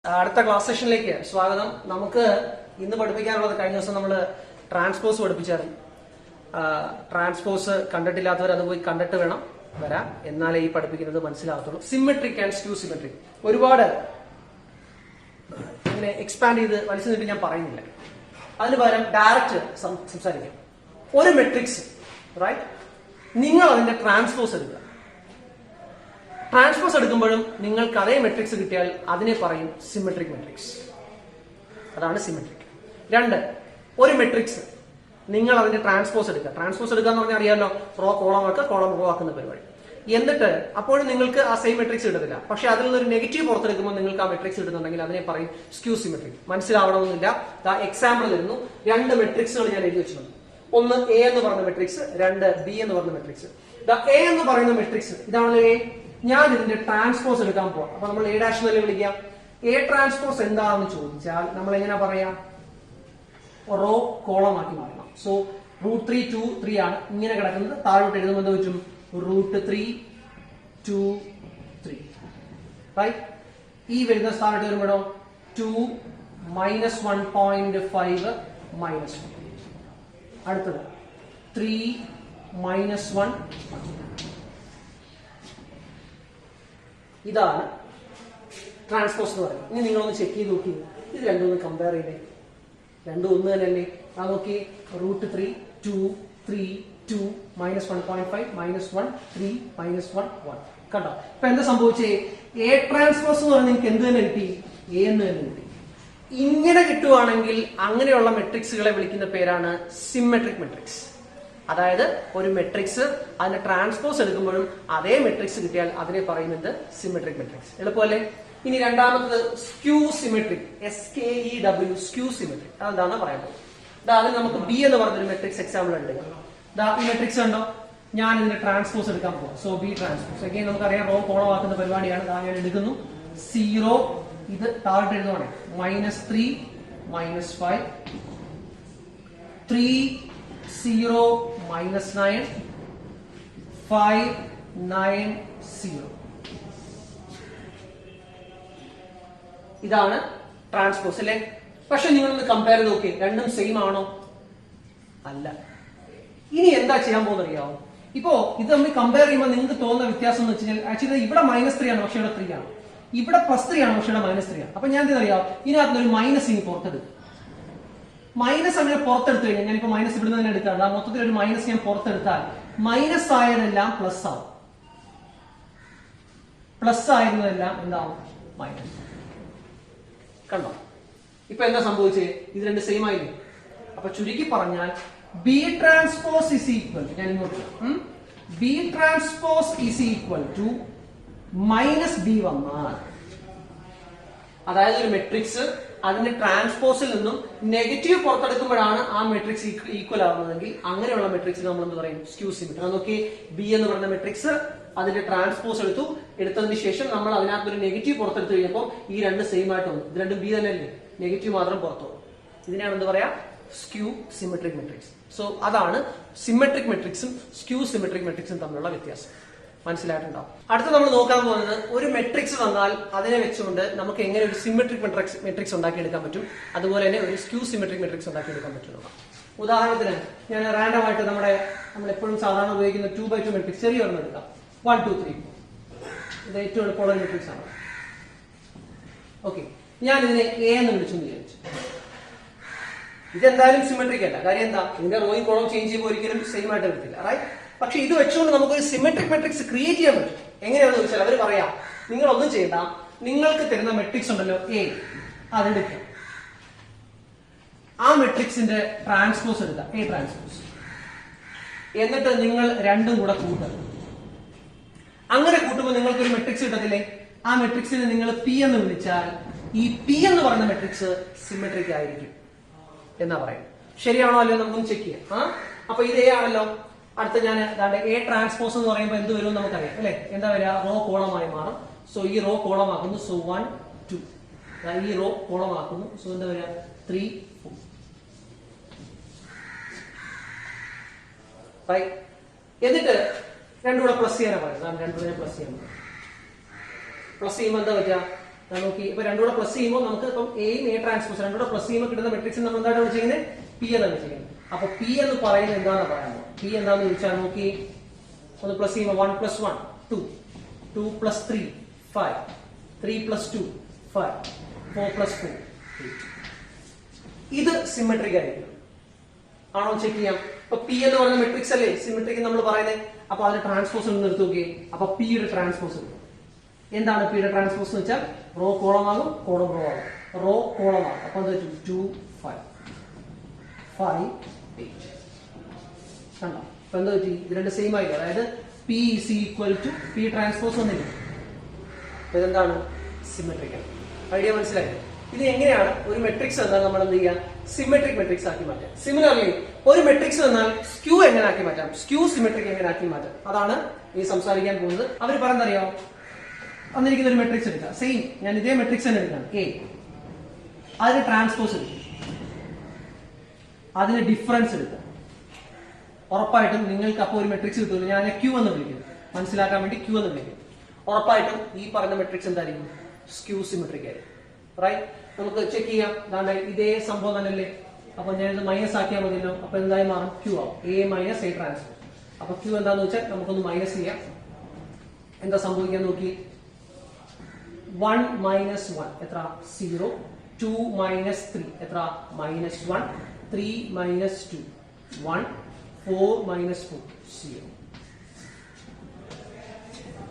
അടുത്ത ക്ലാസ് സെഷനിലേക്ക് സ്വാഗതം. നമുക്ക് ഇന്ന് പഠിപ്പിക്കാനുള്ളത് കഴിഞ്ഞ ദിവസം നമ്മൾ ട്രാൻസ്പോസ് പഠിപ്പിച്ചായിരുന്നു. ട്രാൻസ്പോസ് കണ്ടിട്ടില്ലാത്തവർ അത് പോയി കണ്ടിട്ട് വേണം വരാം, എന്നാലേ ഈ പഠിപ്പിക്കുന്നത് മനസ്സിലാകത്തുള്ളൂ. സിമെട്രിക് ആൻഡ് സ്ക്യൂ സിമെട്രിക് ഒരുപാട് ഇങ്ങനെ എക്സ്പാൻഡ് ചെയ്ത് വലിച്ചു നീട്ടി ഞാൻ പറയുന്നില്ല. അതിന് പകരം ഡയറക്റ്റ് സംസാരിക്കാം. ഒരു മെട്രിക്സ് റൈറ്റ്, നിങ്ങൾ അതിന്റെ ട്രാൻസ്പോസ് എടുക്കുക. ട്രാൻസ്പോസ് എടുക്കുമ്പോഴും നിങ്ങൾക്ക് അതേ മെട്രിക്സ് കിട്ടിയാൽ അതിനെ പറയും സിമെട്രിക് മെട്രിക്സ്. അതാണ് സിമെട്രിക്. രണ്ട്, ഒരു മെട്രിക്സ് നിങ്ങൾ അതിന്റെ ട്രാൻസ്പോസ് എടുക്കുക. ട്രാൻസ്പോസ് എടുക്കുക എന്ന് പറഞ്ഞാൽ അറിയാമല്ലോ, റോ കോളം ആക്കുക, കോളം റോ ആക്കുന്ന പരിപാടി. എന്നിട്ട് അപ്പോഴും നിങ്ങൾക്ക് ആ സെയിം മെട്രിക്സ് കിട്ടത്തില്ല. പക്ഷെ അതിൽ നിന്നൊരു നെഗറ്റീവ് പുറത്തെടുക്കുമ്പോൾ നിങ്ങൾക്ക് ആ മെട്രിക്സ് കിട്ടുന്നുണ്ടെങ്കിൽ അതിനെ പറയും സ്ക്യൂ സിമെട്രിക്. മനസ്സിലാവണമെന്നില്ല. എക്സാമ്പിൾ തരുന്നു. രണ്ട് മെട്രിക്സുകൾ ഞാൻ എഴുതി വെച്ചിട്ടുണ്ട്. ഒന്ന് എ എന്ന് പറഞ്ഞ മെട്രിക്സ്, രണ്ട് ബി എന്ന് പറഞ്ഞ മെട്രിക്സ്. എ എന്ന് പറയുന്ന മെട്രിക്സ് ഇതാണല്ലോ എ. ഞാൻ ഇതിന്റെ ട്രാൻസ്പോസ് എടുക്കാൻ പോവാം. അപ്പൊ നമ്മൾ എ ഡാഷ് എന്നല്ലേ വിളിക്കാം. എ ട്രാൻസ്പോസ് എന്താണെന്ന് ചോദിച്ചാൽ നമ്മൾ എങ്ങനെ പറയാം? റോ കോളം ആക്കി മാറണം. സോ √3 2 3 ആണ് ഇങ്ങനെ കിടക്കുന്നത്. താഴോട്ട് എഴുതുമ്പോൾ എന്ത് പറ്റും? √3 2 3 റൈറ്റ്. ഈ വരുന്ന സ്ഥാനത്ത് വരുമ്പോഴോ 2 -1.5 -1. അടുത്തത് 3 -1. ഇതാണ് ട്രാൻസ്പോസ് എന്ന് പറയുന്നത്. ഇനി നിങ്ങളൊന്ന് ചെക്ക് ചെയ്ത് നോക്കി, ഇത് രണ്ടും ഒന്ന് കമ്പയർ ചെയ്തേ. രണ്ടും ഒന്ന് തന്നെയല്ലേ? ആ നോക്കി, √3 2 3 2 -1.5 -1 3 -1 1. കണ്ടോ? ഇപ്പൊ എന്താ സംഭവിച്ചേ? എ ട്രാൻസ്പോസ് എന്ന് പറഞ്ഞാൽ നിങ്ങൾക്ക് എന്ത് തന്നെ കിട്ടി? എ എന്ന് തന്നെ കിട്ടി. ഇങ്ങനെ കിട്ടുവാണെങ്കിൽ അങ്ങനെയുള്ള മെട്രിക്സുകളെ വിളിക്കുന്ന പേരാണ് സിമെട്രിക് മെട്രിക്സ്. അതായത് ഒരു മെട്രിക്സ് അതിന്റെ ട്രാൻസ്പോസ് എടുക്കുമ്പോഴും അതേ മെട്രിക്സ് കിട്ടിയാൽ അതിനെ പറയുന്നത് സിമെട്രിക് മെട്രിക്സ്. എളുപ്പമല്ലേ? ഇനി രണ്ടാമത്തത് skew symmetric. SKEW skew symmetric. അതെന്താണെന്ന് പറയുന്നത്. അതിന് നമുക്ക് ബി എന്ന് പറഞ്ഞൊരു മെട്രിക്സ് എക്സാമ്പിൾ ഉണ്ട്. ഈ മെട്രിക്സ് ഉണ്ടോ? ഞാൻ ഇതിന്റെ ട്രാൻസ്പോസ് എടുക്കാൻ പോകും. So B transpose. അഗൈൻ നമുക്കറിയാം റോ കോളമാക്കുന്ന പരിപാടിയാണ്. ഞാൻ എടുക്കുന്നു 0. ഇത് താഴോട്ട് എഴുതുവാണ് -3 -5 3 0 -9 5 9 0. ഇതാണ് ട്രാൻസ്പോസ് അല്ലേ? പക്ഷെ നിങ്ങളൊന്ന് കമ്പയർ ചെയ്ത് നോക്കി, രണ്ടും സെയിം ആണോ? അല്ല. ഇനി എന്താ ചെയ്യാൻ പോകുന്നത് അറിയാമോ? ഇപ്പോ ഇത് നമ്മൾ കമ്പയർ ചെയ്യുമ്പോൾ നിങ്ങൾക്ക് തോന്നുന്ന വ്യത്യാസം എന്ന് വെച്ച് കഴിഞ്ഞാൽ ആക്ച്വലി ഇവിടെ -3 ആണ്, പക്ഷെ ഇവിടെ 3 ആണ്. ഇവിടെ +3 ആണ്, പക്ഷെ ഇവിടെ -3 ആണ്. അപ്പൊ ഞാൻ എന്താ അറിയാം, ഇതിനകത്തൊരു മൈനസ് ഇനി പുറത്തെടുക്കും. മൈനസ് അങ്ങനെ പുറത്തെടുത്തു കഴിഞ്ഞാൽ, ഞാനിപ്പോ മൈനസ് ഇവിടുന്ന് തന്നെ എടുക്കാറുണ്ട്. ആ മൊത്തത്തിൽ ഒരു മൈനസ് ഞാൻ പുറത്തെടുത്താൽ മൈനസ് ആയതെല്ലാം പ്ലസ് ആവും, പ്ലസ് ആയിരുന്നതെല്ലാം എന്താവും? മൈനസ്. കണ്ടോ? ഇപ്പൊ എന്താ സംഭവിച്ചേ? ഇത് രണ്ട് സെയിം ആയില്ലേ? അപ്പൊ ചുരുക്കി പറഞ്ഞാൽ B transpose is equal to, ഞാൻ ഇങ്ങോട്ട് B transpose is equal to -b വന്നാൽ, അതായത് ഒരു മെട്രിക്സ് അതിന്റെ ട്രാൻസ്പോസിൽ നിന്നും നെഗറ്റീവ് പുറത്തെടുക്കുമ്പോഴാണ് ആ മെട്രിക്സ് ഈക്വൽ ആവുന്നതെങ്കിൽ അങ്ങനെയുള്ള മെട്രിക്സ് നമ്മൾ എന്ത് പറയും? Skew symmetric. അത് നോക്കി, ബി എന്ന് പറയുന്ന മെട്രിക്സ് അതിന്റെ ട്രാൻസ്പോസ് എടുത്തതിന് ശേഷം നമ്മൾ അതിനകത്തൊരു നെഗറ്റീവ് പുറത്തെടുത്ത് കഴിഞ്ഞപ്പോൾ ഈ രണ്ട് സെയിം ആയിട്ട് വന്നു. ഇത് രണ്ടും ബി തന്നെയല്ലേ? നെഗറ്റീവ് മാത്രം പുറത്തു വന്നു. ഇതിനാണ് എന്ത് പറയാ? Skew symmetric matrix. സോ അതാണ് സിമെട്രിക് മെട്രിക്സും സ്ക്യൂ സിമെട്രിക് മെട്രിക്സും തമ്മിലുള്ള വ്യത്യാസം. മനസ്സിലായിട്ടുണ്ടാവും. അടുത്ത നമ്മൾ നോക്കാൻ പോകുന്നത്, ഒരു മെട്രിക്സ് തന്നാൽ അതിനെ വെച്ചുകൊണ്ട് നമുക്ക് എങ്ങനെ ഒരു സിമെട്രിക് മെട്രിക്സ് ഉണ്ടാക്കിയെടുക്കാൻ പറ്റും, അതുപോലെ തന്നെ ഒരു സ്ക്യൂ സിമെട്രിക് മെട്രിക്സ് ഉണ്ടാക്കിയെടുക്കാൻ പറ്റും. ഉദാഹരണത്തിന് ഞാൻ റാൻഡം ആയിട്ട് നമ്മൾ എപ്പോഴും സാധാരണ ഉപയോഗിക്കുന്ന 2x2 മെട്രിക്സ് ചെറിയ ഒരെണ്ണം എടുക്കാം. 1 2 3 ഇത് ഏറ്റവും എളുപ്പമുള്ള മെട്രിക്സ് ആണ്. ഓക്കെ, ഞാൻ ഇതിനെ എ എന്ന് വിളിച്ചെന്ന് വിചാരിച്ചു. ഇതെന്തായാലും സിമെട്രിക് അല്ല. കാര്യം എന്താ? ഇതിന്റെ റോയും കോളം ചേഞ്ച് ചെയ്യുമ്പോൾ ഒരിക്കലും സെയിം ആയിട്ട് വരത്തില്ല, റൈറ്റ്? പക്ഷെ ഇത് വെച്ചുകൊണ്ട് നമുക്കൊരു സിമെട്രിക് മെട്രിക്സ് ക്രിയേറ്റ് ചെയ്യാൻ പറ്റും. എങ്ങനെയാണെന്ന് ചോദിച്ചാൽ അവർ പറയാം, നിങ്ങളൊന്നും ചെയ്യണ്ട, നിങ്ങൾക്ക് തരുന്ന മെട്രിക്സ് ഉണ്ടല്ലോ എ, അതെടുക്കാം. ആ മെട്രിക്സിന്റെ ട്രാൻസ്പോസ് എടുക്കാം, എ ട്രാൻസ്പോസ്. എന്നിട്ട് നിങ്ങൾ രണ്ടും കൂടെ കൂട്ടുക. അങ്ങനെ കൂട്ടുമ്പോൾ നിങ്ങൾക്ക് ഒരു മെട്രിക്സ് കിട്ടത്തില്ലേ? ആ മെട്രിക്സിനെ നിങ്ങൾ പി എന്ന് വിളിച്ചാൽ ഈ പി എന്ന് പറയുന്ന മെട്രിക്സ് സിമെട്രിക് ആയിരിക്കും എന്നാ പറയുന്നത്. ശരിയാണോ അല്ലയോ നമുക്കൊന്ന് ചെക്ക് ചെയ്യാം. അപ്പൊ ഇത് എ ആണല്ലോ. അടുത്ത ഞാൻ എ ട്രാൻസ്പോസ് എന്ന് പറയുമ്പോൾ എന്ത് വരും നമുക്കറിയാം അല്ലെ? എന്താ വരിക? റോ കോളമായി മാറും. സോ ഈ റോ കോളമാക്കുന്നു. സോ 1 2. ഈ റോ കോളമാക്കുന്നു. സോ എന്താ വരിക? 3 4. റൈറ്റ്. എന്നിട്ട് രണ്ടുകൂടെ പ്ലസ് ചെയ്യാനാണ് പറയുന്നത്. രണ്ടുകൂടെ പ്ലസ് ചെയ്യാൻ പ്ലസ് ചെയ്യുമ്പോൾ എന്താ പറ്റുക? നോക്കി ഇപ്പൊ രണ്ടുകൂടെ പ്ലസ് ചെയ്യുമ്പോൾ നമുക്ക് ഇപ്പം എയും എ ട്രാൻസ്പോസ് രണ്ടുകൂടെ പ്ലസ് ചെയ്യുമ്പോൾ കിട്ടുന്ന മെട്രിക്സ് നമ്മൾ എന്താണ് വിളിച്ചിരിക്കുന്നത്? പി എന്നാണ് വിളിച്ചിരിക്കുന്നത്. അപ്പൊ പി എന്ന് പറയുന്നത് എന്താണെന്ന് പറയാമോ? പി എന്താണെന്ന് ചോദിച്ചാൽ നോക്കി ഒന്ന് പ്ലസ് ചെയ്യുമ്പോൾ 1 + 1 2 2 + 3 5 3 + 2 5 4 + 4 8. ഇത് സിമെട്രിക് ആയിരിക്കും. ആണോ ചെക്ക് ചെയ്യാം. ഇപ്പൊ പി എന്ന് പറയുന്ന മെട്രിക്സ് അല്ലേ സിമെട്രിക് നമ്മൾ പറയുന്നത്. അപ്പൊ അതിന് ട്രാൻസ്പോസ് നിർത്തി നോക്കിയേ. അപ്പൊ പിയുടെ ട്രാൻസ്പോസ് എന്താണ്? പിയുടെ ട്രാൻസ്പോസ് എന്ന് വെച്ചാൽ റോ കോളം ആകും, കോളം റോ ആകും. റോ കോളം ആകും. അപ്പൊ എന്താ 2 5 5 8 കണ്ടോ? അപ്പൊ എന്താ പറ്റി? ഇത് രണ്ട് സെയിം ആയില്ല. അതായത് പി = പി ട്രാൻസ്പോസ് വന്നില്ല. അപ്പൊ ഇതെന്താണ്? സിമെട്രിക് ആണ്. ഐഡിയ മനസ്സിലായി? ഇത് എങ്ങനെയാണ് ഒരു മെട്രിക്സ് എന്നാൽ നമ്മൾ എന്ത് ചെയ്യുക? സിമെട്രിക് മെട്രിക്സ് ആക്കി മാറ്റാം. സിമിലർലി ഒരു മെട്രിക്സ് എന്നാൽ സ്ക്യൂ എങ്ങനെ ആക്കി മാറ്റാം? സ്ക്യൂ സിമെട്രിക് എങ്ങനെ ആക്കി മാറ്റാം? അതാണ് ഈ സംസാരിക്കാൻ പോകുന്നത്. അവർ പറയുന്നത് അറിയാമോ? വന്നിരിക്കുന്ന ഒരു മെട്രിക്സ് എടുക്കാം. സെയിം ഞാൻ ഇതേ മെട്രിക്സ് തന്നെ എടുക്കാം. എ അതിന് ട്രാൻസ്പോസ് എടുക്കും, അതിന് ഡിഫറൻസ് എടുക്കുക. ഉറപ്പായിട്ടും നിങ്ങൾക്ക് അപ്പോൾ ഒരു മെട്രിക്സ് കിട്ടുമല്ലോ. ഞാൻ ക്യൂ എന്ന് വിളിക്കുന്നു, മനസ്സിലാക്കാൻ വേണ്ടി ക്യൂ എന്ന് വിളിക്കും. ഉറപ്പായിട്ടും ഈ പറഞ്ഞ മെട്രിക്സ് എന്തായിരിക്കും? സ്ക്യൂ സിമെട്രിക് ആയിരിക്കും. റൈറ്റ്? നമുക്ക് ചെക്ക് ചെയ്യാം. ഇതേ സംഭവം തന്നെയല്ലേ. അപ്പൊ ഞാൻ ഇത് മൈനസ് ആക്കിയാൽ മതിയല്ലോ. അപ്പൊ എന്തായി മാറും? ക്യൂ ആവും. A - A transpose. അപ്പൊ ക്യൂ എന്താന്ന് വെച്ചാൽ നമുക്കൊന്ന് മൈനസ് ചെയ്യാം. എന്താ സംഭവിക്കാൻ നോക്കി? 1 - 1 എത്ര? 0. 2 - 3 എത്ര? -1. 3 - 2 1. 4 - 4 0.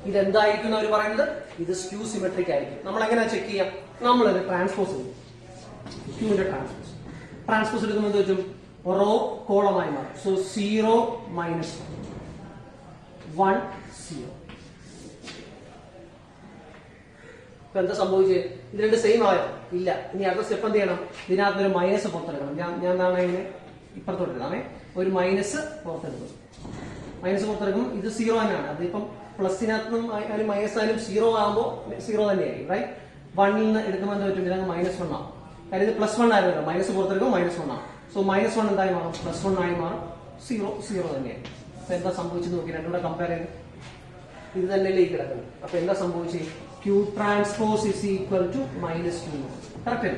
ഇതെന്തായിരിക്കും അവർ പറയുന്നത്? ഇത് സ്ക്യൂ സിമെട്രിക് ആയിരിക്കും. നമ്മൾ എങ്ങനെ ചെക്ക് ചെയ്യാം? നമ്മളൊരു ട്രാൻസ്പോസ് എടുക്കും. ക്യൂവിന്റെ ട്രാൻസ്പോസ് എടുക്കുമ്പോൾ എന്ത് പറ്റും? റോ കോളമായി മാറും. സോ 0 - 1 1 0. ഇപ്പൊ എന്താ സംഭവിച്ചത്? ഇത് രണ്ട് സെയിം ആയോ? ഇല്ല. ഇനി അടുത്ത സ്റ്റെപ്പ് എന്ത് ചെയ്യണം? ഇതിനകത്ത് ഒരു മൈനസ് പുറത്തെടുക്കണം. ഞാൻ എന്താണ് ഇങ്ങനെ ഇപ്പുറത്തോട്ടെടുക്കാമേ. ഒരു മൈനസ് പുറത്തെടുക്കും. മൈനസ് പുറത്തെടുക്കുമ്പോൾ ഇത് 0 തന്നെയാണ്. അതിപ്പം പ്ലസിനകത്തും ആയാലും മൈനസ് ആയാലും 0 ആകുമ്പോൾ 0 തന്നെയായിരിക്കും. റൈറ്റ്? 1ൽ നിന്ന് എടുക്കുമ്പോൾ എന്താ പറ്റും? ഇതങ്ങ് -1 ആവും. കാര്യം ഇത് +1 ആയിരുന്നല്ലോ. മൈനസ് പുറത്തെടുക്കുമ്പോൾ -1 ആവും. സോ -1 എന്തായി മാറും? +1 ആയി മാറും. 0 തന്നെയായി. അപ്പൊ എന്താ സംഭവിച്ചത് നോക്കി? രണ്ടുകൂടെ കമ്പയർ ചെയ്ത് ഇത് തന്നെയല്ലേ ഈ കിടക്കുന്നത്. അപ്പൊ എന്താ സംഭവിച്ചത്? Q transpose = -2. Correct?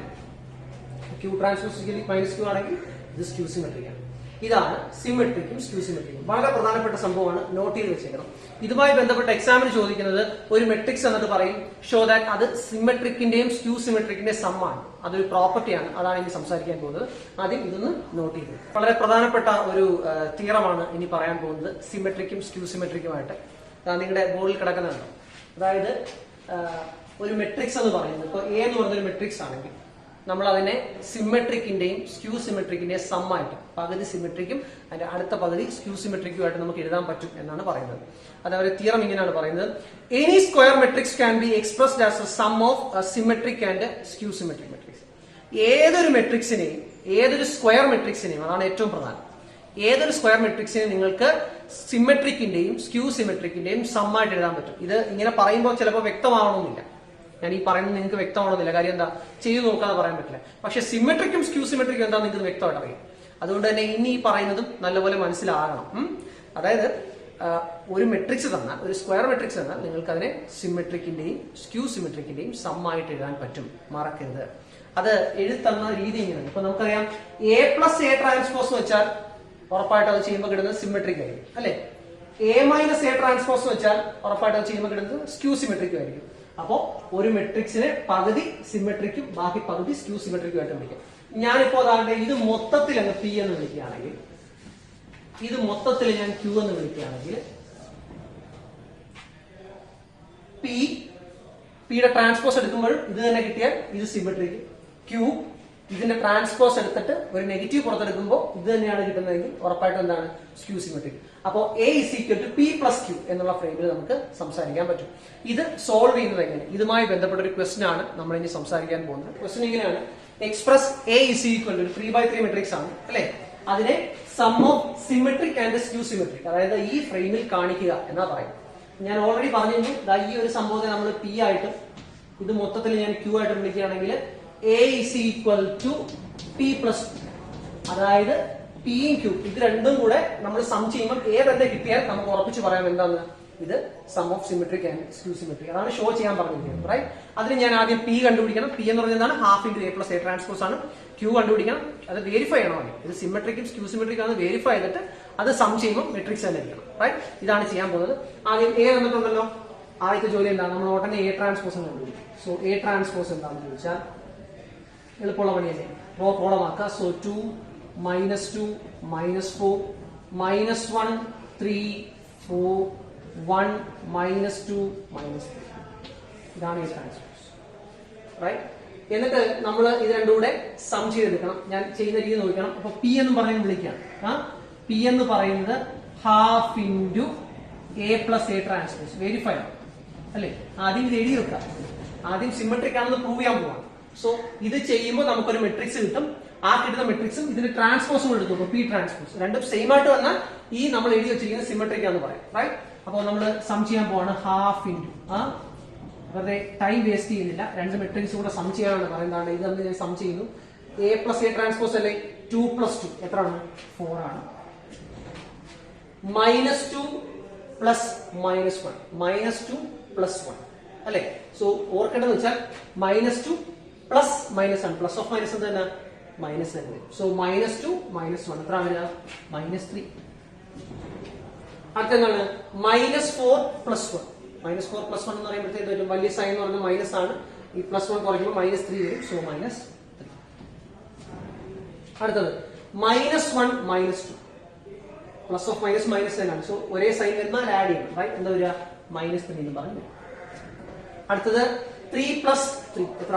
Q transpose -Q ആണെങ്കിൽ ഇത് സ്ക്യൂ സിമെട്രിക് ആണ്. ഇതാണ് സിമെട്രിക്കും സ്ക്യൂ സിമെട്രിക്കും. വളരെ പ്രധാനപ്പെട്ട സംഭവമാണ്, നോട്ട് ചെയ്ത് വെച്ചേക്കണം. ഇതുമായി ബന്ധപ്പെട്ട എക്സാമിന് ചോദിക്കുന്നത് ഒരു മെട്രിക്സ് എന്നിട്ട് പറയും ഷോ ദാറ്റ് അത് സിമെട്രിക്കിന്റെയും സ്ക്യൂ സിമെട്രിക്കിന്റെയും സമ്മാണ്. അതൊരു പ്രോപ്പർട്ടിയാണ്. അതാണ് ഇനി സംസാരിക്കാൻ പോകുന്നത്. ആദ്യം ഇതൊന്ന് നോട്ട് ചെയ്തു. വളരെ പ്രധാനപ്പെട്ട ഒരു തിയറമാണ് ഇനി പറയാൻ പോകുന്നത് സിമെട്രിക്കും സ്ക്യൂ സിമെട്രിക്കുമായിട്ട്. നിങ്ങളുടെ ബോർഡിൽ കിടക്കുന്നുണ്ടോ? അതായത് ഒരു മെട്രിക്സ് എന്ന് പറയുന്നത് ഇപ്പൊ എ എന്ന് പറഞ്ഞൊരു മെട്രിക്സ് ആണെങ്കിൽ നമ്മൾ അതിനെ സിമെട്രിക്കിന്റെയും സ്ക്യൂ സിമെട്രിക്കിന്റെയും സമ്മായിട്ട്, പകുതി സിമെട്രിക്കും അതിന്റെ അടുത്ത പകുതി സ്ക്യൂ സിമെട്രിക്കുമായിട്ട് നമുക്ക് എഴുതാൻ പറ്റും എന്നാണ് പറയുന്നത്. അതവരെ തിയറം ഇങ്ങനെയാണ് പറയുന്നത്: any square matrix can be expressed as a sum of symmetric and skew symmetric matrix. ഏതൊരു മെട്രിക്സിനെയും, ഏതൊരു സ്ക്വയർ മെട്രിക്സിനെയും, അതാണ് ഏറ്റവും പ്രധാനം, ഏതൊരു സ്ക്വയർ മെട്രിക്സിനെ നിങ്ങൾക്ക് സിമെട്രിക്കിന്റെയും സ്ക്യൂ സിമെട്രിക്കിന്റെയും സമ്മായിട്ട് എഴുതാൻ പറ്റും. ഇത് ഇങ്ങനെ പറയുമ്പോൾ ചിലപ്പോൾ വ്യക്തമാവണമെന്നില്ല. ഞാൻ ഈ പറയുന്നത് നിങ്ങൾക്ക് വ്യക്തമാവണമെന്നില്ല. കാര്യം എന്താ? ചെയ്തു നോക്കാതെ പറയാൻ പറ്റില്ല. പക്ഷെ സിമെട്രിക്കും സ്ക്യൂ സിമെട്രിക്കും എന്താ നിങ്ങൾക്ക് വ്യക്തമായിട്ട് അറിയാം. അതുകൊണ്ട് തന്നെ ഇനി ഈ പറയുന്നതും നല്ലപോലെ മനസ്സിലാകണം. അതായത് ഒരു മെട്രിക്സ് തന്നാൽ, ഒരു സ്ക്വയർ മെട്രിക്സ് തന്നാൽ നിങ്ങൾക്ക് അതിനെ സിമെട്രിക്കിന്റെയും സ്ക്യൂ സിമെട്രിക്കിന്റെയും സമ്മായിട്ട് എഴുതാൻ പറ്റും. മറക്കരുത്. അത് എഴുതുന്ന രീതി ഇങ്ങനെയാണ്. ഇപ്പൊ നമുക്കറിയാം A + A ട്രാൻസ്പോസ് എന്ന് വെച്ചാൽ ഉറപ്പായിട്ട് അത് ചെയ്യുമ്പോൾ കിട്ടുന്നത് സിമെട്രിക് ആയിരിക്കും, അല്ലെ? A - A ട്രാൻസ്പോസ് എന്ന് വെച്ചാൽ ഉറപ്പായിട്ട് അത് ചെയ്യുമ്പോൾ കിട്ടുന്നത് സ്ക്യൂ സിമെട്രിക്കും ആയിരിക്കും. അപ്പോ ഒരു മെട്രിക്സിനെ പകുതി സിമെട്രിക്കും ബാക്കി പകുതി സ്ക്യൂ സിമെട്രിക്കും ആയിട്ട് വിളിക്കാം. ഞാനിപ്പോ അതാണ്ട് ഇത് മൊത്തത്തിൽ അങ്ങ് P എന്ന് വിളിക്കുകയാണെങ്കിൽ, ഇത് മൊത്തത്തിൽ ഞാൻ Q എന്ന് വിളിക്കുകയാണെങ്കിൽ, പിയുടെ ട്രാൻസ്പോസ് എടുക്കുമ്പോൾ ഇത് തന്നെ കിട്ടിയാൽ ഇത് സിമെട്രിക്. Q ഇതിന്റെ ട്രാൻസ്പോസ് എടുത്തിട്ട് ഒരു നെഗറ്റീവ് പുറത്തെടുക്കുമ്പോൾ ഇത് തന്നെയാണ് കിട്ടുന്നതെങ്കിൽ ഉറപ്പായിട്ടും എന്താണ്? Skew symmetric. അപ്പോ A = P + Q എന്നുള്ള ഫ്രെയിമിൽ നമുക്ക് സംസാരിക്കാൻ പറ്റും. ഇത് സോൾവ് ചെയ്യുന്നത് എങ്ങനെ? ഇതുമായി ബന്ധപ്പെട്ട ഒരു ക്വസ്റ്റൻ ആണ് നമ്മൾ ഇനി സംസാരിക്കാൻ പോകുന്നത്. ക്വസ്റ്റൻ ഇങ്ങനെയാണ്: എക്സ്പ്രസ് A = ഒരു 3x3 മെട്രിക്സ് ആണ്, അല്ലെ? അതിനെ sum of symmetric and skew symmetric, അതായത് ഈ ഫ്രെയിമിൽ കാണിക്കുക എന്നാ പറയും. ഞാൻ ഓൾറെഡി പറഞ്ഞു, ഈ ഒരു സംഭവത്തെ നമ്മൾ P ആയിട്ടും ഇത് മൊത്തത്തിൽ ഞാൻ Q ആയിട്ട് വിളിക്കുകയാണെങ്കിൽ A = P + Q, അതായത് P യും Q ഇത് രണ്ടും കൂടെ നമ്മൾ സം ചെയ്യുമ്പോൾ A തന്നെ കിട്ടിയാൽ നമുക്ക് ഉറപ്പിച്ച് പറയാം എന്താന്ന്? ഇത് sum of symmetric and skew symmetric. അതാണ് ഷോ ചെയ്യാൻ പറഞ്ഞിരിക്കുന്നത്, റൈറ്റ്? അതിന് ഞാൻ ആദ്യം പി കണ്ടുപിടിക്കണം. പി എന്ന് പറഞ്ഞാൽ half into A plus A transpose ആണ്. ക്യൂ കണ്ടുപിടിക്കണം. അത് വെരിഫൈ ചെയ്യണം ആദ്യം. ഇത് സിമെട്രിക്കും സ്ക്യൂ സിമെട്രിക് ആണ്. വെരിഫൈ ചെയ്തിട്ട് അത് സം ചെയ്യുമ്പോൾ മെട്രിക്സ് തന്നെ ഇരിക്കണം, റൈറ്റ്? ഇതാണ് ചെയ്യാൻ പോകുന്നത്. ആദ്യം എ തന്നിട്ടുണ്ടല്ലോ. ആദ്യത്തെ ജോലി എന്താണ്? നമ്മൾ ഉടനെ എ ട്രാൻസ്പോസ് കണ്ടുപിടിക്കും. സോ എ ട്രാൻസ്പോസ് എന്താണെന്ന് ചോദിച്ചാൽ എളുപ്പമുള്ള പണിയല്ലേ? റോ കോളമാക്കുക. സോ 2 -2 -4 -1 3 4 1 -2 -3. ഇതാണ് ഈ ട്രാൻസ്പോസ്, റൈറ്റ്? എന്നിട്ട് നമ്മൾ ഇത് രണ്ടും കൂടെ സം ചെയ്തെടുക്കണം. ഞാൻ ചെയ്യുന്ന രീതി നോക്കണം. അപ്പൊ പി എന്ന് പറയുന്നത് വിളിക്കാം. പി എന്ന് പറയുന്നത് half into A plus A transpose. Verify ആണ് അല്ലെ? ആദ്യം ഇത് എഴുതി വെക്കാം. ആദ്യം സിമെട്രിക് ആണെന്ന് പ്രൂവ് ചെയ്യാൻ പോവാം. സോ ഇത് ചെയ്യുമ്പോൾ നമുക്കൊരു മെട്രിക്സ് കിട്ടും. ആ കിട്ടുന്ന മെട്രിക്സും ഇതിന്റെ ട്രാൻസ്പോസും എടുത്തു. പി ട്രാൻസ്പോസ് രണ്ടും സെയിം ആയിട്ട് വന്നാൽ ഈ നമ്മൾ എഴുതി വെച്ചിരിക്കുന്ന സിമെട്രിക് ആണെന്ന് പറയാം, റൈറ്റ്? അപ്പോൾ നമ്മൾ സം ചെയ്യാൻ പോവാണ്. ഹാഫ് ഇൻറ്റു വെറുതെ ടൈം വേസ്റ്റ് ചെയ്യുന്നില്ല. രണ്ട് മെട്രിക്സ് കൂടെ സം ചെയ്യാനാണ് പറയുന്നതാണ്. ഇത് നമ്മൾ ഞാൻ സം ചെയ്യുന്നു. എ പ്ലസ് എ ട്രാൻസ്പോസ് അല്ലേ? 2 + 2 എത്രയാണ്? 4 ആണ്. -2 പ്ലസ് -1 -2 പ്ലസ് 1 അല്ലെ? സോ ഓർക്കേണ്ടത് വെച്ചാൽ -2 പ്ലസ് -1 പ്ലസ് ഓഫ് മൈനസ് എന്താണ്? മൈനസ് തന്നെ. സോ -2 -1 എത്ര വരിക? -3. അടുത്തെന്താണ്? -4 + 1. -4 + 1 എന്ന് പറയുമ്പോഴത്തേക്ക് വരും വലിയ സൈൻ എന്ന് പറയുന്നത് മൈനസ് ആണ്. ഈ +1 കുറയ്ക്കുമ്പോൾ -3 വരും. സോ -3. അടുത്തത് -1 -2 പ്ലസ് ഓഫ് മൈനസ് മൈനസ് തന്നെയാണ്. സോ ഒരേ സൈൻ എന്നാൽ ആഡ് ചെയ്യണം, റൈറ്റ്? എന്താ വരിക? -3 എന്ന് പറഞ്ഞു. അടുത്തത് 3 + 3 എത്ര?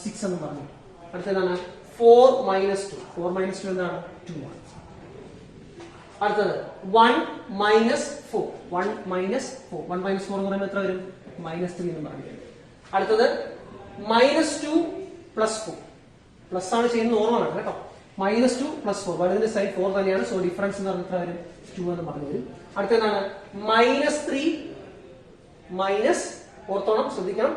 6 എന്ന് പറഞ്ഞു. അടുത്തതാണ് 4 - 2. 4 - 2 എന്താണ്? 2 ആണ്. അടുത്തത് 1 - 4. 1 - 4. 1 - 4 എന്ന് പറയുമ്പോൾ എത്ര വരും? -3 എന്ന് പറഞ്ഞു. അടുത്തത് -2 + 4. പ്ലസ് ആണ് ചെയ്യുന്നത്, ഓർമ്മയാണ് കേട്ടോ. -2 + 4. വലുതിന്റെ സൈഡ് 4 തന്നെയാണ്. സോ ഡിഫറൻസ് എന്ന് പറഞ്ഞാൽ എത്ര വരും? 2 എന്ന് പറഞ്ഞു വരും. അടുത്തതാണ് -3 മൈനസ്, ഓർത്തോണം, ശ്രദ്ധിക്കണം.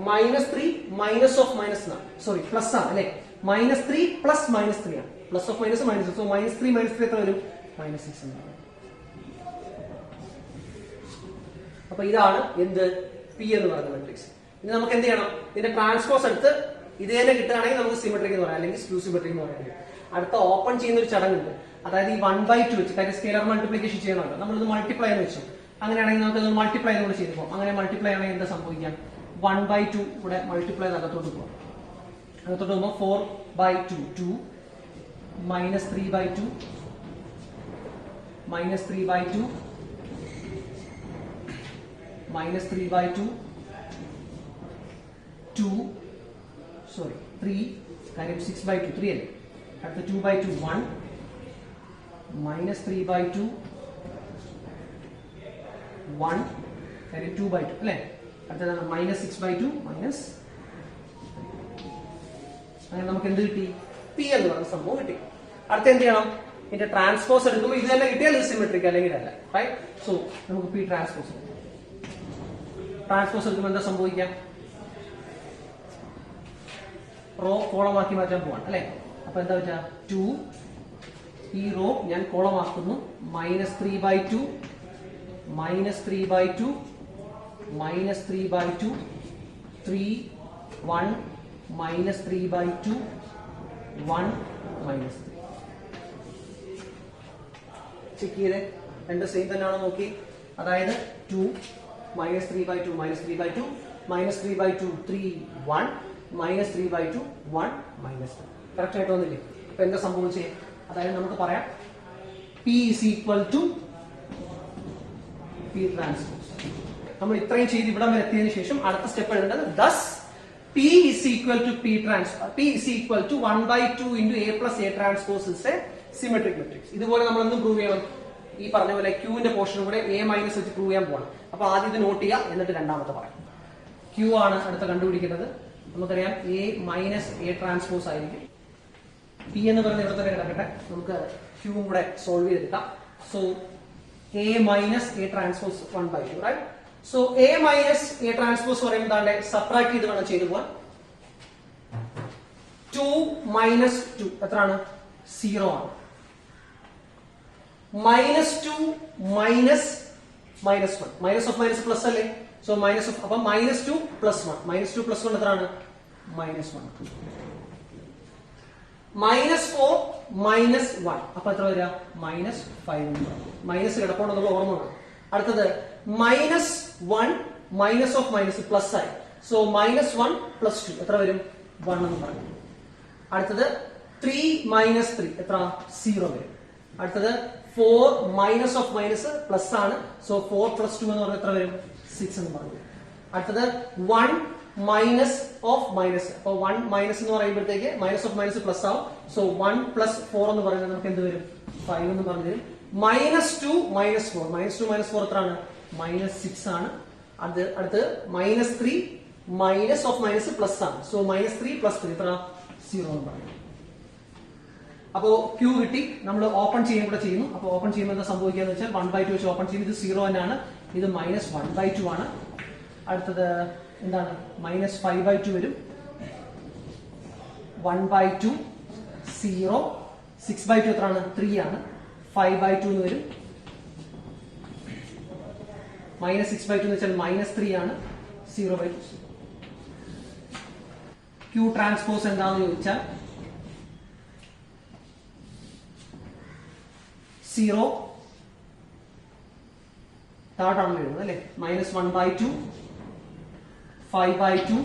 -3 മൈനസ് ഓഫ് മൈനസ് എന്നാണ്. സോറി, പ്ലസ് ആണ് അല്ലെ? -3 പ്ലസ് -3 ആണ്. Plus of minus minus. So -3 -3 എത്ര വരും? -6 എന്ന് പറയും. അപ്പൊ ഇതാണ് എന്ത്? പി എന്ന് പറയുന്ന മെട്രിക്സ്. ഇനി നമുക്ക് എന്ത് ചെയ്യണം? ഇതിന്റെ ട്രാൻസ്പോസ് എടുത്ത് ഇത് തന്നെ കിട്ടുകയാണെങ്കിൽ നമുക്ക് സിമെട്രിക് എന്ന് പറയാം, അല്ലെങ്കിൽ സ്ക്യൂ സിമെട്രിക് എന്ന് പറയാം. അടുത്ത ഓപ്പൺ ചെയ്യുന്ന ഒരു ചടങ്ങുണ്ട്. അതായത് ഈ 1/2 വെച്ച് കാര്യം സ്കെയിലർ മൾട്ടിപ്ലിക്കേഷൻ ചെയ്യണമല്ലോ. നമ്മളിത് മൾട്ടിപ്ലൈ എന്ന് വെച്ചു. അങ്ങനെയാണെങ്കിൽ നമുക്ക് മൾട്ടിപ്ലൈ കൂടെ ചെയ്ത് പോകാം. അങ്ങനെ മൾട്ടിപ്ലൈ ആണെങ്കിൽ എന്താ സംഭവിക്കാം? 1/2 ഇവിടെ മൾട്ടിപ്ലൈ അകത്തോട്ട് പോകാം. അകത്തോട്ട് പോകുമ്പോൾ 4/2 2 -3/2 -3/2 -3/2 2 സോറി 3 കാര്യം 6/2 3 അല്ലേ? അടുത്ത 2/2 1 -3/2 1 കാര്യം 2/2 അല്ലേ? അടുത്തതാണ് -6/2 മൈനസ്. അങ്ങനെ നമുക്ക് എന്ത് കിട്ടി? പി എന്ന് പറയുന്ന സംഭവം കിട്ടി. അടുത്ത എന്ത് ചെയ്യണം? ഇതിന്റെ ട്രാൻസ്പോസ് എടുക്കുമ്പോൾ ഇത് തന്നെ കിട്ടിയാൽ ഇത് സിമെട്രിക്, അല്ലെങ്കിൽ അല്ല, റൈറ്റ്? സോ നമുക്ക് പി ട്രാൻസ്പോസ് എടുക്കുമ്പോൾ എന്താ സംഭവിക്കാം? റോ കോളമാക്കി മാറ്റാൻ പോവാണ് അല്ലെ? അപ്പൊ എന്താ വെച്ചാ 2 ഈ റോ ഞാൻ കോളമാക്കുന്നു. -3/2 -3/2 -3/2 3 1 -3/2 1 -3. ചെക്ക് ചെയ്തേ, രണ്ട് സെയിം തന്നെയാണോ നോക്കി. അതായത് 2 -3/2 -3/2 -3/2 3 1 -3/2 1 -3. കറക്റ്റ് ആയിട്ട് വന്നില്ലേ? അപ്പൊ എന്താ സംഭവിച്ചേ? അതായത് നമുക്ക് പറയാം P = P ട്രാൻസ്പോസ്. നമ്മൾ ഇത്രയും ചെയ്ത് ഇവിടെ വരെ എത്തിയതിനു ശേഷം അടുത്ത സ്റ്റെപ്പ് എഴുതേണ്ടത് thus P = P transpose. P = 1/2 × A + A transpose is a symmetric matrix. ഇതുപോലെ നമ്മൾ എന്തും പ്രൂവ് ചെയ്യണം? ഈ പറഞ്ഞ പോലെ ക്യൂവിന്റെ പോർഷൻ കൂടെ A- വെച്ച് പ്രൂവ് ചെയ്യാൻ പോകണം. അപ്പൊ ആദ്യം ഇത് നോട്ട് ചെയ്യുക, എന്നിട്ട് രണ്ടാമത്തെ പറയാം. Q ആണ് അടുത്ത കണ്ടുപിടിക്കേണ്ടത്. നമുക്കറിയാം A- A ട്രാൻസ്പോസ് ആയിരിക്കും. P എന്ന് പറയുന്നത് ഇവിടെ തന്നെ കിടക്കട്ടെ. നമുക്ക് Q കൂടെ സോൾവ് ചെയ്തെടുക്കാം. So A- A transpose 1/2, right? So A- A transpose പറയുമ്പോൾ സബ്ട്രാക്ട് ചെയ്ത് വേണം ചെയ്തു പോവാൻ. 2 - 2 എത്രയാണ്? 0 ആണ്. -2 - minus 1. Minus of minus plus അല്ലേ? സോ മൈനസ് ഓഫ്, അപ്പൊ മൈനസ് 2 പ്ലസ് 1. മൈനസ് 2 പ്ലസ് 1 എത്രയാണ്? മൈനസ് 1. മൈനസ് 4 മൈനസ് 1 അപ്പൊ എത്ര വരിക? മൈനസ് 5. മൈനസ് കിടപ്പുണ്ടെന്നുള്ള ഓർമ്മ വേണം. അടുത്തത് minus 1 minus of minus plus ആയി. സോ മൈനസ് 1 പ്ലസ് 2 എത്ര വരും? 1 എന്ന് പറയും. അടുത്തത് 3 മൈനസ് 3 എത്ര? 0 വരും. അടുത്തത് 4 മൈനസ് ഓഫ് മൈനസ് പ്ലസ് ആണ്. സോ 4 പ്ലസ് 2 എന്ന് പറഞ്ഞാൽ എത്ര വരും? 6 എന്ന് പറഞ്ഞു. അടുത്തത് 1 മൈനസ് ഓഫ് മൈനസ്, അപ്പൊ 1 മൈനസ് എന്ന് പറയുമ്പോഴത്തേക്ക് മൈനസ് ഓഫ് മൈനസ് പ്ലസ് ആവും. സോ 1 പ്ലസ് 4 എന്ന് പറയുന്നത് നമുക്ക് എന്ത് വരും? 5 എന്ന് പറഞ്ഞു തരും. മൈനസ് 2 മൈനസ് 4, മൈനസ് 2 മൈനസ് 4 എത്രയാണ്? മൈനസ് 6 ആണ്. അടുത്ത് minus 3 minus of minus plus ആണ്. സോ മൈനസ് 3 പ്ലസ് 3 എത്ര? 0 എന്ന് പറയും. അപ്പോ ക്യൂ കിട്ടി. നമ്മൾ ഓപ്പൺ ചെയ്യാൻ കൂടെ ചെയ്യുന്നു. അപ്പൊ ഓപ്പൺ ചെയ്യുമ്പോൾ എന്താ സംഭവിക്കാന്ന് വെച്ചാൽ 1/2 വെച്ച് ഓപ്പൺ ചെയ്യും. ഇത് 0 തന്നെയാണ്. ഇത് മൈനസ് 1/2 ആണ്. അടുത്തത് എന്താണ്? മൈനസ് 5/2 വരും. 1/2 0. 6/2 എത്രയാണ്? 3 ആണ്. 5/2 എന്ന് വരും. മൈനസ് 6/2 എന്ന് വെച്ചാൽ മൈനസ് 3 ആണ്. 0/2. ക്യൂ ട്രാൻസ്പോസ് എന്താണെന്ന് ചോദിച്ചാൽ 0 താഴോട്ടാണ് എഴുതുന്നത് അല്ലെ? Minus 1/2 5/2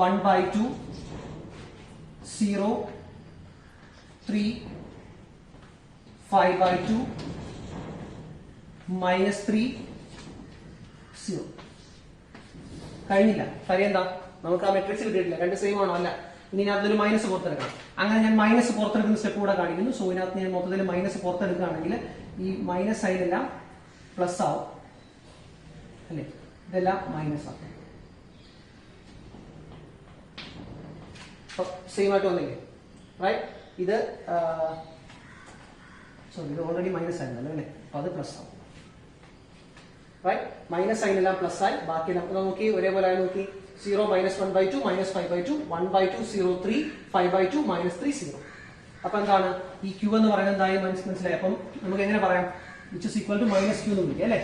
1/2 0 3 5/2 minus 3 0. കഴിഞ്ഞില്ല. കാര്യം എന്താ? നമുക്ക് ആ മെട്രിക്സ് കിട്ടിയിട്ടില്ല. രണ്ട് സെയിം ആണോ? അല്ല. ഇനി ഇതിനകത്തൊരു മൈനസ് പുറത്തെടുക്കണം. അങ്ങനെ ഞാൻ മൈനസ് പുറത്തെടുക്കുന്ന സ്റ്റെപ്പ് കൂടെ കാണിക്കുന്നു. സോ ഇതിനകത്ത് ഞാൻ മൊത്തത്തിൽ മൈനസ് പുറത്തെടുക്കുകയാണെങ്കിൽ ഈ മൈനസ് സൈൻ എല്ലാം പ്ലസ് ആവും അല്ലെ? ഇതെല്ലാം മൈനസ് ആവും. സെയിം ആയിട്ട് വന്നില്ലേ? റൈറ്റ്. ഇത് സോറി, ഇത് ഓൾറെഡി മൈനസ് ആയിരുന്നല്ലോ അല്ലെ? അപ്പൊ അത് പ്ലസ് ആവും. റൈറ്റ്. മൈനസ് സൈൻ എല്ലാം പ്ലസ് ആയി. ബാക്കി നോക്കി ഒരേപോലെ ആയി നോക്കി. 0 മൈനസ് 1/2 മൈനസ് 5/2 1/2 0 3 5/2 മൈനസ് 3 0. അപ്പൊ എന്താണ് ഈ ക്യൂ എന്ന് പറയുന്നത്? എന്തായാലും മനസ്സിലായി. അപ്പം നമുക്ക് എങ്ങനെ പറയാം? Which is equal to minus Q എന്ന് വിളിക്കാം അല്ലെ?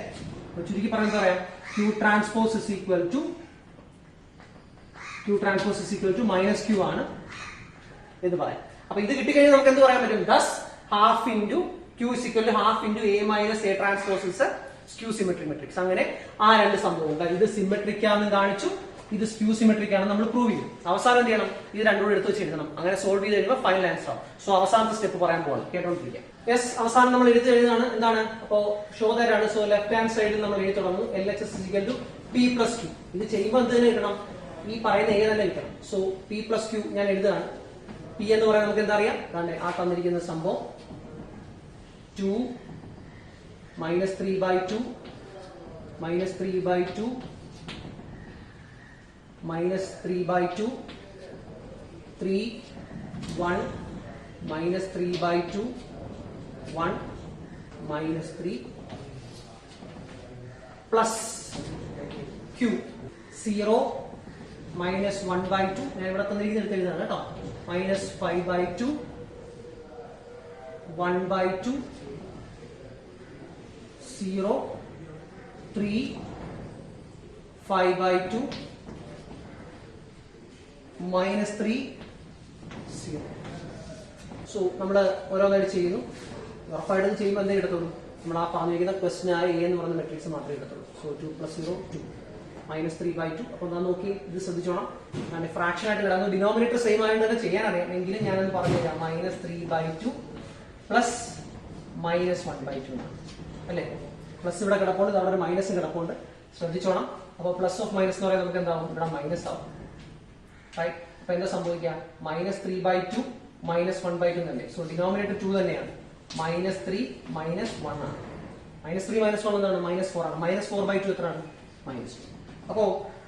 അപ്പൊ ചുരുക്കി പറയുന്നത് പറയാം, Q transpose is equal to minus Q ആണ് എന്ന് പറയാം. അപ്പൊ ഇത് കിട്ടിക്കഴിഞ്ഞാൽ നമുക്ക് എന്ത് പറയാൻ പറ്റും? Thus half into Q is equal to half into A minus A transpose is skew symmetric matrix. അങ്ങനെ ആ രണ്ട് സംഭവങ്ങൾ, ഇത് സിമെട്രിക് ആണെന്ന് കാണിച്ചു, ഇത് സ്ക്യൂ സിമെട്രിക് ആണ് നമ്മൾ പ്രൂവ് ചെയ്തു. അവസാനം എന്ത് ചെയ്യണം? ഇത് രണ്ടും കൂടെ എടുത്ത് വെച്ച് എഴുതണം. അങ്ങനെ സോൾവ് ചെയ്ത് കഴിയുമ്പോൾ ഫൈനൽ ആൻസർ ആവും. സോ അവസാനത്തെ സ്റ്റെപ്പ് പറയാൻ പോകണം. കേട്ടോണ്ടിരിക്കാം. യെസ്, അവസാനം നമ്മൾ എടുത്ത് എഴുതാണ്. എന്താണ്? അപ്പോ ഷോ തരാണ്. സോ ലെഫ്റ്റ് ഹാൻഡ് സൈഡിൽ നമ്മൾ എഴുതി തുടങ്ങും. LHS = P + Q. ഇത് ചെയ്യുമ്പോൾ എന്ത് തന്നെ കിട്ടണം? ഈ പറയുന്ന A തന്നെ കിട്ടണം. സോ P + Q ഞാൻ എഴുതുകയാണ്. P എന്ന് പറയാൻ നമുക്ക് എന്താ അറിയാം? ആ തന്നിരിക്കുന്ന സംഭവം 2 minus 3/2 minus 3/2 minus 3/2 3 1 minus 3/2 1 minus 3 plus Q 0 minus 1/2 ഞാൻ ഇവിടെ തന്നിരിക്കുന്നത് എഴുതാണ് കേട്ടോ. minus 5/2 1/2 0 3 5/2 minus 3 0. സോ നമ്മൾ ഓരോന്നായിട്ട് ചെയ്യുന്നു. ഉറപ്പായിട്ടും ചെയ്യുമ്പോൾ എന്തേ കിട്ടത്തുള്ളൂ? നമ്മൾ ആ പറഞ്ഞിരിക്കുന്ന ക്വസ്റ്റൻ ആയ A എന്ന് പറയുന്ന മെട്രിക്സ് മാത്രമേ കിട്ടത്തുള്ളൂ. So 2 + 0 2 minus 3/2. അപ്പൊ എന്താ നോക്കി, ഇത് ശ്രദ്ധിച്ചോണം. ഞാൻ ഫ്രാക്ഷൻ ആയിട്ട് കിടന്നു. ഡിനോമിനേറ്റർ സെയിം ആയതുകൊണ്ട് തന്നെ ചെയ്യാൻ അറിയാം. എങ്കിലും ഞാനത് പറഞ്ഞു തരാം. മൈനസ് 3/2 പ്ലസ് മൈനസ് 1/2 അല്ലേ? പ്ലസ് ഇവിടെ കിടപ്പുണ്ട്, അവിടെ ഒരു മൈനസ് കിടപ്പുണ്ട്. ശ്രദ്ധിച്ചോണം. അപ്പൊ പ്ലസ് ഓഫ് മൈനസ് എന്ന് പറയുന്നത് നമുക്ക് എന്താവും? ഇവിടെ മൈനസ് ആവും. റൈറ്റ്. അപ്പൊ എന്താ സംഭവിക്കുക? മൈനസ് 3/2 മൈനസ് 1/2 തന്നെ. സോ ഡിനോമിനേറ്റർ 2 തന്നെയാണ്. മൈനസ് 3 മൈനസ് 1 ആണ്. മൈനസ് 3 മൈനസ് 1 എന്താണ്? മൈനസ് 4 ആണ്. മൈനസ് 4/2 എത്രയാണ്? മൈനസ് 2. അപ്പോ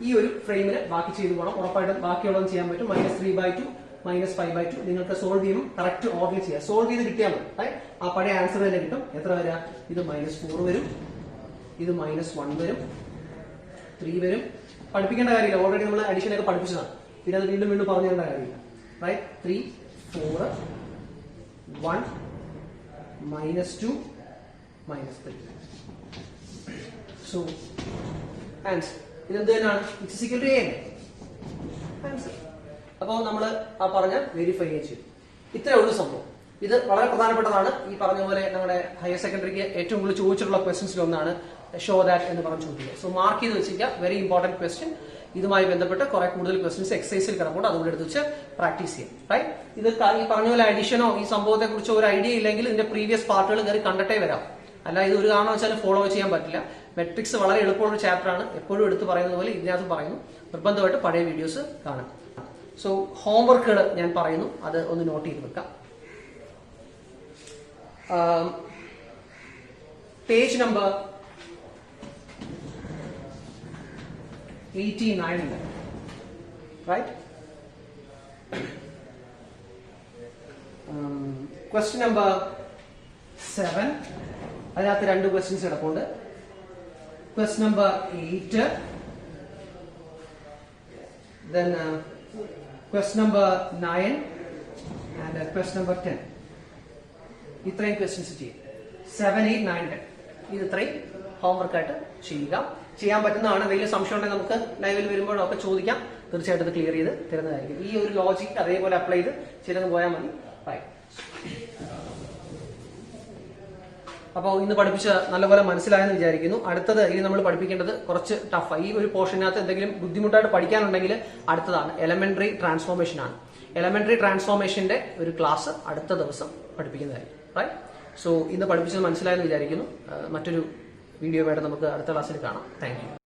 ഈ ഒരു ഫ്രെയിമിന് ബാക്കി ചെയ്തു പോകണം. ഉറപ്പായിട്ടും ബാക്കിയുള്ളതും ചെയ്യാൻ പറ്റും. മൈനസ് 3/2 മൈനസ് 5/2 നിങ്ങൾക്ക് സോൾവ് ചെയ്യുമ്പോൾ കറക്റ്റ് ഓർഡർ ചെയ്യാം. സോൾവ് ചെയ്ത് കിട്ടിയാൽ മതി. ആ പഴയ ആൻസർ തന്നെ കിട്ടും. എത്ര വരാ? ഇത് മൈനസ് 4 വരും, ഇത് മൈനസ് 1 വരും, 3 വരും. പഠിപ്പിക്കേണ്ട കാര്യമില്ല, ഓൾറെഡി നമ്മൾ അഡീഷൻ ഒക്കെ പഠിപ്പിച്ചതാണ്. പിന്നെ അത് വീണ്ടും വീണ്ടും പറഞ്ഞു തരേണ്ട കാര്യമില്ല. റൈറ്റ്. 3 4 1 -2 minus 3. So, answer. ഇതെന്ത് തന്നെയാണ്? It's equal to A. Answer. അപ്പോൾ നമ്മൾ ആ പറഞ്ഞ വെരിഫൈ ചെയ്യും. ഇത്രയേ ഉള്ളൂ സംഭവം. ഇത് വളരെ പ്രധാനപ്പെട്ടതാണ്. ഈ പറഞ്ഞ പോലെ നമ്മുടെ ഹയർ സെക്കൻഡറിക്ക് ഏറ്റവും കൂടുതൽ ചോദിച്ചിട്ടുള്ള ക്വസ്റ്റൻസിൽ ഒന്നാണ് ഷോ ദാറ്റ് എന്ന് പറഞ്ഞ ചോദ്യം. സോ മാർക്ക് ചെയ്ത് വെച്ചിരിക്കുക. Very important question. ഇതുമായി ബന്ധപ്പെട്ട് കുറെ കൂടുതൽ ക്വസ്റ്റൻസ് എക്സസൈസിൽ കിടപ്പുണ്ട്. അതുകൊണ്ട് എടുത്ത് വെച്ച് പ്രാക്ടീസ് ചെയ്യാം. റൈറ്റ്? ഇത് ഈ പറഞ്ഞ പോലെ അഡീഷനോ ഈ സംഭവത്തെ കുറിച്ച് ഒരു ഐഡിയ ഇല്ലെങ്കിൽ ഇതിന്റെ പ്രീവിയസ് പാർട്ടുകൾ കയറി കണ്ടിട്ടേ വരാം. അല്ല ഇത് ഒരു കാരണം വെച്ചാൽ ഫോളോ ചെയ്യാൻ പറ്റില്ല. മെട്രിക്സ് വളരെ എളുപ്പമുള്ള ചാപ്റ്റർ ആണ്. എപ്പോഴും എടുത്ത് പറയുന്നത് പോലെ ഇതിനകത്ത് പറയുന്നു. നിർബന്ധമായിട്ട് പഴയ വീഡിയോസ് കാണാം. സോ ഹോംവർക്കുകൾ ഞാൻ പറയുന്നു, അത് ഒന്ന് നോട്ട് ചെയ്ത് വെക്കാം. Page number 89, right? Question number 7. അതിനകത്ത് 2 ക്വസ്റ്റ്യൻസ് കിടപ്പുണ്ട്. Question number 8. Then question number 9 and question number 10. ഇത്രയും ക്വസ്റ്റ്യൻസ് ചെയ്യും. 7, 8, 9, 10. ഇത് ഇത്രയും ഹോംവർക്ക് ആയിട്ട് ചെയ്യുക. ചെയ്യാൻ പറ്റുന്നതാണ്. എന്തെങ്കിലും സംശയം ഉണ്ടെങ്കിൽ നമുക്ക് ലൈവിൽ വരുമ്പോഴൊക്കെ ചോദിക്കാം. തീർച്ചയായിട്ടും അത് ക്ലിയർ ചെയ്ത് തരുന്നതായിരിക്കും. ഈ ഒരു ലോജിക് അതേപോലെ അപ്ലൈ ചെയ്ത് ചെയ്തെന്ന് പോയാൽ മതി. അപ്പോൾ ഇന്ന് പഠിപ്പിച്ച നല്ലപോലെ മനസ്സിലായെന്ന് വിചാരിക്കുന്നു. അടുത്തത് ഇനി നമ്മൾ പഠിപ്പിക്കേണ്ടത് കുറച്ച് ടഫ്. ഈ ഒരു പോർഷനകത്ത് എന്തെങ്കിലും ബുദ്ധിമുട്ടായിട്ട് പഠിക്കാനുണ്ടെങ്കിൽ അടുത്തതാണ് എലമെന്ററി ട്രാൻസ്ഫോർമേഷൻ ആണ്. എലമെന്ററി ട്രാൻസ്ഫോർമേഷന്റെ ഒരു ക്ലാസ് അടുത്ത ദിവസം പഠിപ്പിക്കുന്നതായിരിക്കും. റൈറ്റ്? സോ ഇന്ന് പഠിപ്പിച്ചത് മനസ്സിലായെന്ന് വിചാരിക്കുന്നു. മറ്റൊരു വീഡിയോ ആയിട്ട് നമുക്ക് അടുത്ത ക്ലാസ്സിൽ കാണാം. Thank you.